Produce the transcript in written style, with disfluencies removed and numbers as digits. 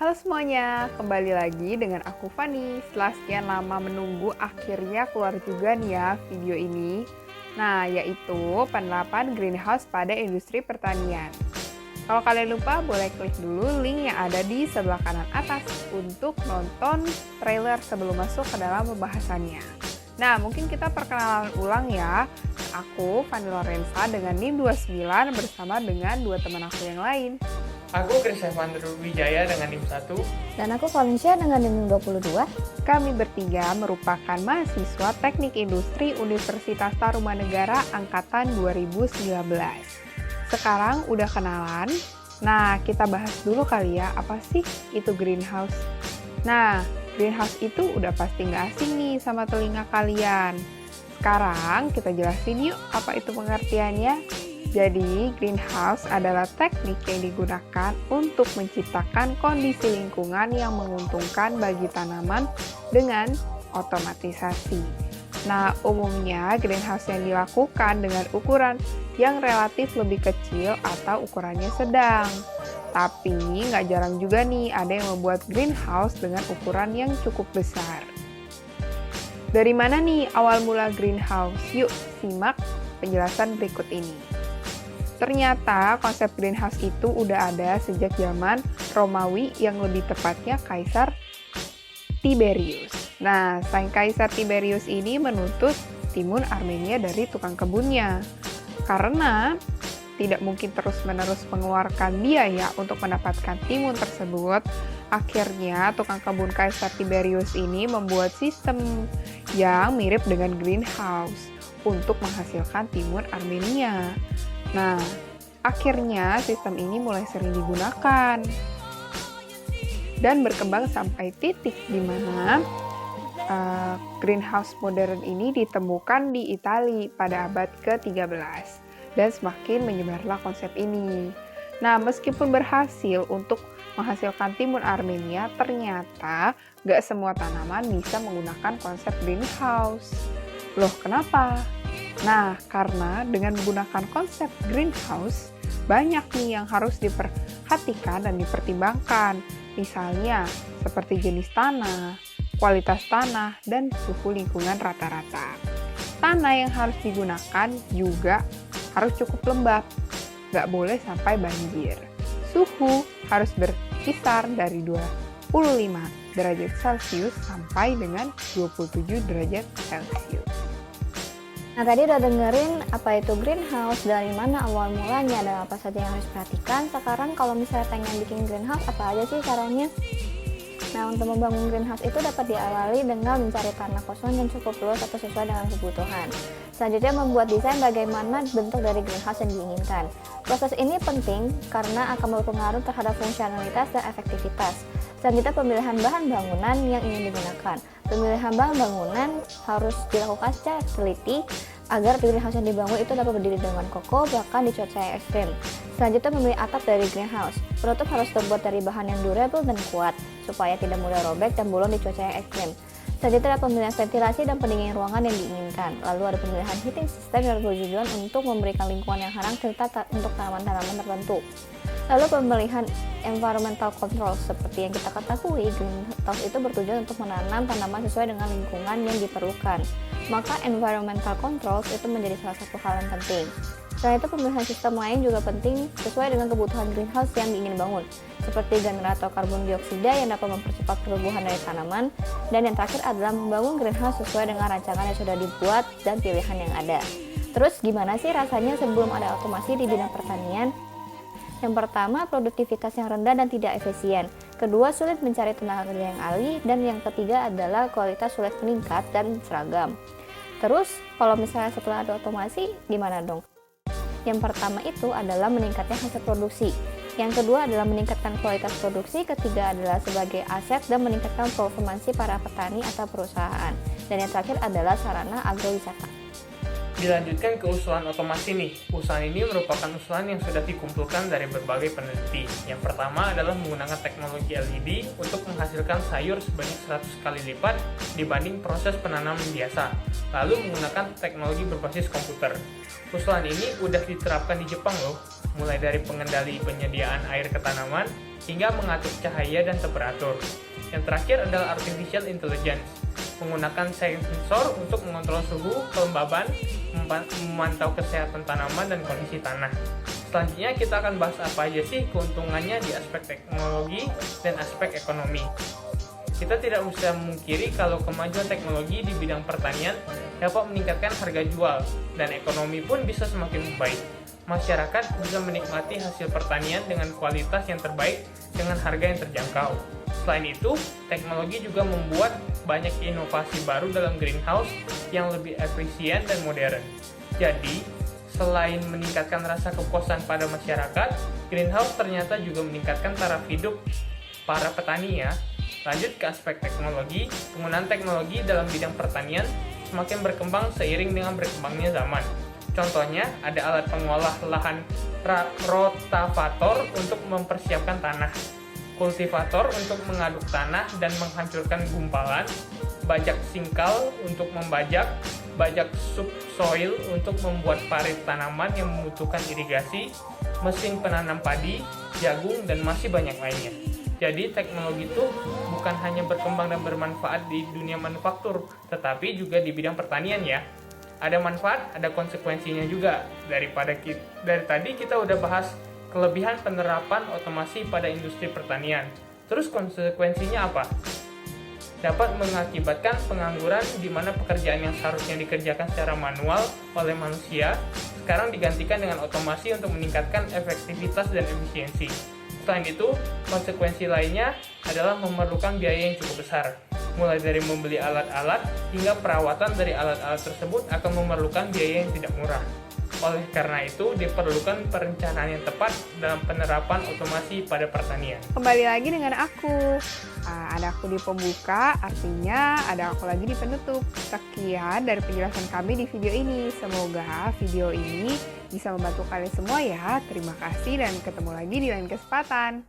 Halo semuanya, kembali lagi dengan aku Fani. Setelah sekian lama menunggu, akhirnya keluar juga nih ya video ini. Nah, yaitu penerapan greenhouse pada industri pertanian. Kalau kalian lupa, boleh klik dulu link yang ada di sebelah kanan atas untuk nonton trailer sebelum masuk ke dalam pembahasannya. Nah, mungkin kita perkenalan ulang ya. Aku, Fani Lorenza dengan NIM 29 bersama dengan dua teman aku yang lain. Aku Chris Evander Wijaya dengan NIM 1. Dan aku Valencia dengan NIM 22. Kami bertiga merupakan mahasiswa Teknik Industri Universitas Tarumanegara Angkatan 2019. Sekarang udah kenalan, nah kita bahas dulu kali ya, apa sih itu greenhouse? Nah, greenhouse itu udah pasti nggak asing nih sama telinga kalian. Sekarang kita jelasin yuk apa itu pengertiannya. Jadi, greenhouse adalah teknik yang digunakan untuk menciptakan kondisi lingkungan yang menguntungkan bagi tanaman dengan otomatisasi. Nah, umumnya greenhouse yang dilakukan dengan ukuran yang relatif lebih kecil atau ukurannya sedang. Tapi, nggak jarang juga nih ada yang membuat greenhouse dengan ukuran yang cukup besar. Dari mana nih awal mula greenhouse? Yuk, simak penjelasan berikut ini. Ternyata konsep greenhouse itu udah ada sejak zaman Romawi, yang lebih tepatnya Kaisar Tiberius. Nah, sang Kaisar Tiberius ini menuntut timun Armenia dari tukang kebunnya. Karena tidak mungkin terus-menerus mengeluarkan biaya untuk mendapatkan timun tersebut, akhirnya tukang kebun Kaisar Tiberius ini membuat sistem yang mirip dengan greenhouse untuk menghasilkan timun Armenia. Nah, akhirnya sistem ini mulai sering digunakan dan berkembang sampai titik di mana greenhouse modern ini ditemukan di Italia pada abad ke-13 dan semakin menyebarlah konsep ini. Nah, meskipun berhasil untuk menghasilkan timun Armenia, ternyata gak semua tanaman bisa menggunakan konsep greenhouse. Loh, kenapa? Nah, karena dengan menggunakan konsep greenhouse, banyak nih yang harus diperhatikan dan dipertimbangkan. Misalnya, seperti jenis tanah, kualitas tanah, dan suhu lingkungan rata-rata. Tanah yang harus digunakan juga harus cukup lembab, nggak boleh sampai banjir. Suhu harus berkisar dari 25 derajat Celcius sampai dengan 27 derajat Celcius. Nah, tadi udah dengerin apa itu greenhouse, dari mana awal mulanya, dan apa saja yang harus diperhatikan. Sekarang kalau misalnya pengen bikin greenhouse, apa aja sih caranya? Nah, untuk membangun greenhouse itu dapat diawali dengan mencari tanah kosong yang cukup luas atau sesuai dengan kebutuhan. Selanjutnya, membuat desain bagaimana bentuk dari greenhouse yang diinginkan. Proses ini penting karena akan berpengaruh terhadap fungsionalitas dan efektivitas. Selanjutnya, pemilihan bahan bangunan yang ingin digunakan. Pemilihan bahan bangunan harus dilakukan secara teliti agar greenhouse yang dibangun itu dapat berdiri dengan kokoh bahkan di cuaca yang ekstrim. Selanjutnya, memilih atap dari greenhouse. Penutup harus terbuat dari bahan yang durable dan kuat supaya tidak mudah robek dan bolong di cuaca yang ekstrim. Selanjutnya, ada pemilihan ventilasi dan pendingin ruangan yang diinginkan. Lalu ada pemilihan heating system yang bertujuan untuk memberikan lingkungan yang hangat serta untuk tanaman-tanaman tertentu. Lalu pemilihan environmental control. Seperti yang kita ketahui, greenhouse itu bertujuan untuk menanam tanaman sesuai dengan lingkungan yang diperlukan. Maka environmental controls itu menjadi salah satu hal yang penting. Selain itu, pemilihan sistem lain juga penting sesuai dengan kebutuhan greenhouse yang diingin bangun, seperti generator karbon dioksida yang dapat mempercepat pertumbuhan dari tanaman, dan yang terakhir adalah membangun greenhouse sesuai dengan rancangan yang sudah dibuat dan pilihan yang ada. Terus gimana sih rasanya sebelum ada otomasi di bidang pertanian? Yang pertama, produktivitas yang rendah dan tidak efisien. Kedua, sulit mencari tenaga kerja yang ahli. Dan yang ketiga adalah kualitas sulit meningkat dan seragam. Terus, kalau misalnya setelah ada otomasi, gimana dong? Yang pertama itu adalah meningkatnya hasil produksi. Yang kedua adalah meningkatkan kualitas produksi. Ketiga adalah sebagai aset dan meningkatkan performansi para petani atau perusahaan. Dan yang terakhir adalah sarana agrowisata. Dilanjutkan ke usulan otomasi nih. Usulan ini merupakan usulan yang sudah dikumpulkan dari berbagai peneliti. Yang pertama adalah menggunakan teknologi LED untuk menghasilkan sayur sebanyak 100 kali lipat dibanding proses penanaman biasa. Lalu menggunakan teknologi berbasis komputer. Usulan ini udah diterapkan di Jepang loh, mulai dari pengendali penyediaan air ke tanaman hingga mengatur cahaya dan temperatur. Yang terakhir adalah artificial intelligence, menggunakan sensor untuk mengontrol suhu, kelembaban, memantau kesehatan tanaman dan kondisi tanah. Selanjutnya kita akan bahas apa aja sih keuntungannya di aspek teknologi dan aspek ekonomi. Kita tidak bisa memungkiri kalau kemajuan teknologi di bidang pertanian dapat meningkatkan harga jual dan ekonomi pun bisa semakin membaik. Masyarakat bisa menikmati hasil pertanian dengan kualitas yang terbaik dengan harga yang terjangkau. Selain itu, teknologi juga membuat banyak inovasi baru dalam greenhouse yang lebih efisien dan modern. Jadi, selain meningkatkan rasa kepuasan pada masyarakat, greenhouse ternyata juga meningkatkan taraf hidup para petani ya. Lanjut ke aspek teknologi, penggunaan teknologi dalam bidang pertanian semakin berkembang seiring dengan berkembangnya zaman. Contohnya, ada alat pengolah lahan rotavator untuk mempersiapkan tanah, kultivator untuk mengaduk tanah dan menghancurkan gumpalan, bajak singkal untuk membajak, bajak subsoil untuk membuat parit tanaman yang membutuhkan irigasi, mesin penanam padi, jagung, dan masih banyak lainnya. Jadi teknologi itu bukan hanya berkembang dan bermanfaat di dunia manufaktur, tetapi juga di bidang pertanian ya. Ada manfaat, ada konsekuensinya juga. Dari tadi kita udah bahas kelebihan penerapan otomasi pada industri pertanian. Terus konsekuensinya apa? Dapat mengakibatkan pengangguran di mana pekerjaan yang seharusnya dikerjakan secara manual oleh manusia sekarang digantikan dengan otomasi untuk meningkatkan efektivitas dan efisiensi. Selain itu, konsekuensi lainnya adalah memerlukan biaya yang cukup besar. Mulai dari membeli alat-alat hingga perawatan dari alat-alat tersebut akan memerlukan biaya yang tidak murah. Oleh karena itu, diperlukan perencanaan yang tepat dalam penerapan otomasi pada pertanian. Kembali lagi dengan aku. Ada aku di pembuka, artinya ada aku lagi di penutup. Sekian dari penjelasan kami di video ini. Semoga video ini bisa membantu kalian semua ya. Terima kasih dan ketemu lagi di lain kesempatan.